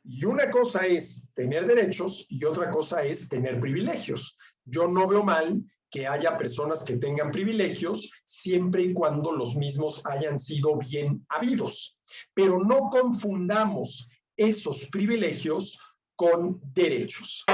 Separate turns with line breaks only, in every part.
Y una cosa es tener derechos y otra cosa es tener privilegios. Yo no veo mal que haya personas que tengan privilegios siempre y cuando los mismos hayan sido bien habidos. Pero no confundamos esos privilegios con derechos.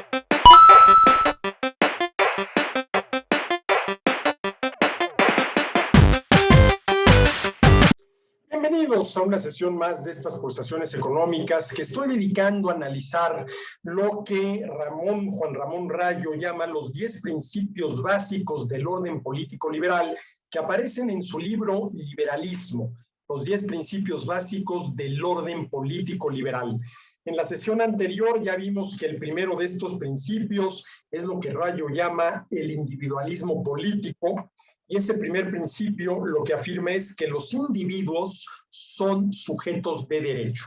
Bienvenidos a una sesión más de estas pulsaciones económicas que estoy dedicando a analizar lo que Juan Ramón Rayo llama los 10 principios básicos del orden político liberal que aparecen en su libro Liberalismo, los 10 principios básicos del orden político liberal. En la sesión anterior ya vimos que el primero de estos principios es lo que Rayo llama el individualismo político. Y ese primer principio lo que afirma es que los individuos son sujetos de derecho.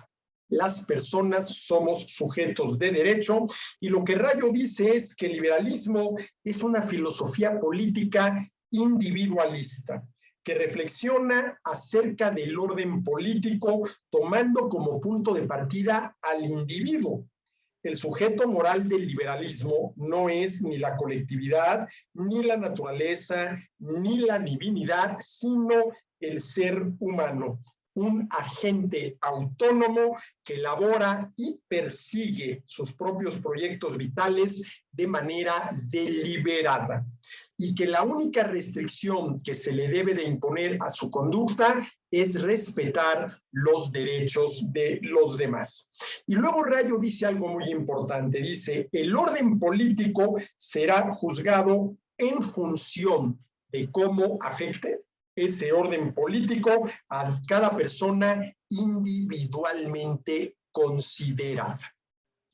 Las personas somos sujetos de derecho y lo que Rayo dice es que el liberalismo es una filosofía política individualista que reflexiona acerca del orden político tomando como punto de partida al individuo. El sujeto moral del liberalismo no es ni la colectividad, ni la naturaleza, ni la divinidad, sino el ser humano, un agente autónomo que elabora y persigue sus propios proyectos vitales de manera deliberada. Y que la única restricción que se le debe de imponer a su conducta es respetar los derechos de los demás. Y luego Rayo dice algo muy importante, dice, el orden político será juzgado en función de cómo afecte ese orden político a cada persona individualmente considerada.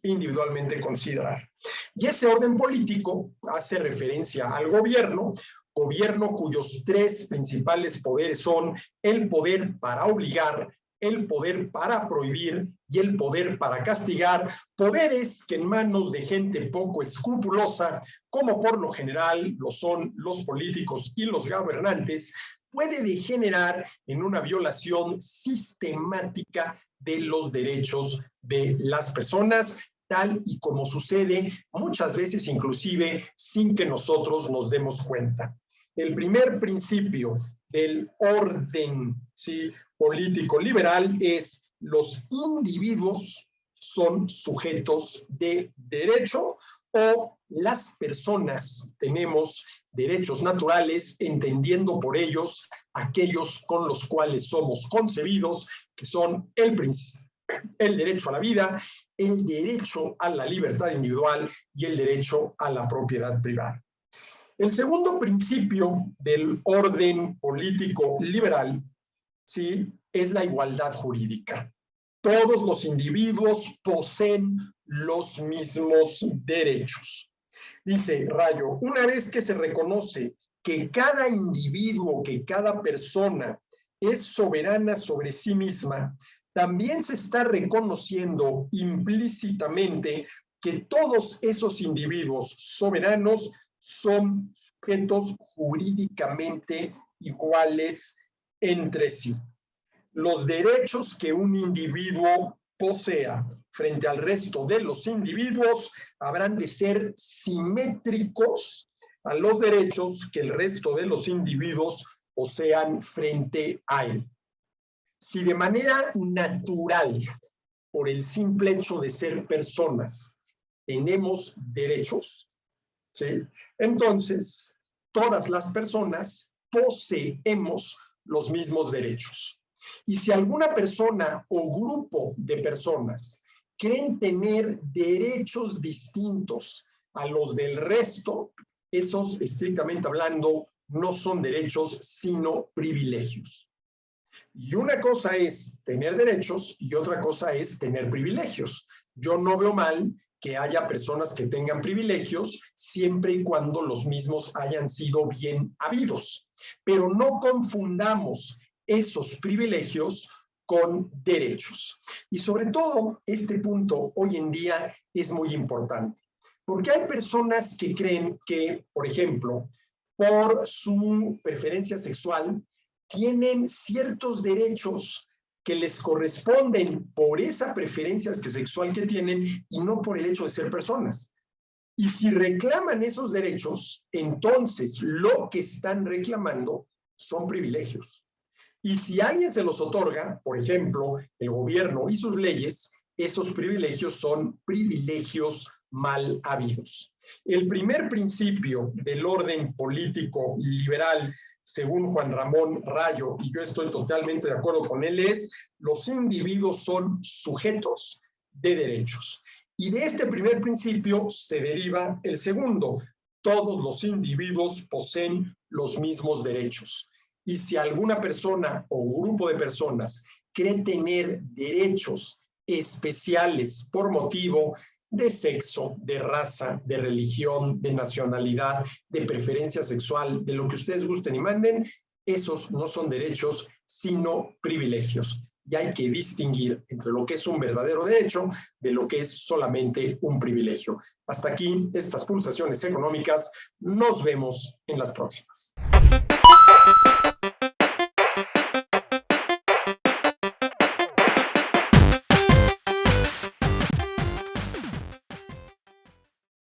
Y ese orden político hace referencia al gobierno cuyos tres principales poderes son el poder para obligar, el poder para prohibir y el poder para castigar, poderes que en manos de gente poco escrupulosa, como por lo general lo son los políticos y los gobernantes, puede degenerar en una violación sistemática de los derechos de las personas, tal y como sucede muchas veces inclusive sin que nosotros nos demos cuenta. El primer principio del orden político liberal es los individuos son sujetos de derecho o las personas tenemos derechos naturales, entendiendo por ellos aquellos con los cuales somos concebidos, que son el derecho a la vida, el derecho a la libertad individual y el derecho a la propiedad privada. El segundo principio del orden político liberal, es la igualdad jurídica. Todos los individuos poseen los mismos derechos. Dice Rayo, una vez que se reconoce que cada individuo, que cada persona es soberana sobre sí misma, también se está reconociendo implícitamente que todos esos individuos soberanos son sujetos jurídicamente iguales entre sí. Los derechos que un individuo posea frente al resto de los individuos habrán de ser simétricos a los derechos que el resto de los individuos posean frente a él. Si de manera natural, por el simple hecho de ser personas, tenemos derechos, entonces todas las personas poseemos los mismos derechos. Y si alguna persona o grupo de personas creen tener derechos distintos a los del resto, esos, estrictamente hablando, no son derechos, sino privilegios. Y una cosa es tener derechos y otra cosa es tener privilegios. Yo no veo mal que haya personas que tengan privilegios siempre y cuando los mismos hayan sido bien habidos. Pero no confundamos esos privilegios con derechos. Y sobre todo, este punto hoy en día es muy importante, porque hay personas que creen que, por ejemplo, por su preferencia sexual, tienen ciertos derechos que les corresponden por esa preferencia sexual que tienen y no por el hecho de ser personas. Y si reclaman esos derechos, entonces lo que están reclamando son privilegios. Y si alguien se los otorga, por ejemplo, el gobierno y sus leyes, esos privilegios son privilegios mal habidos. El primer principio del orden político liberal, según Juan Ramón Rayo, y yo estoy totalmente de acuerdo con él, es: los individuos son sujetos de derechos. Y de este primer principio se deriva el segundo: todos los individuos poseen los mismos derechos. Y si alguna persona o grupo de personas cree tener derechos especiales por motivo de sexo, de raza, de religión, de nacionalidad, de preferencia sexual, de lo que ustedes gusten y manden, esos no son derechos, sino privilegios. Y hay que distinguir entre lo que es un verdadero derecho de lo que es solamente un privilegio. Hasta aquí estas pulsaciones económicas. Nos vemos en las próximas.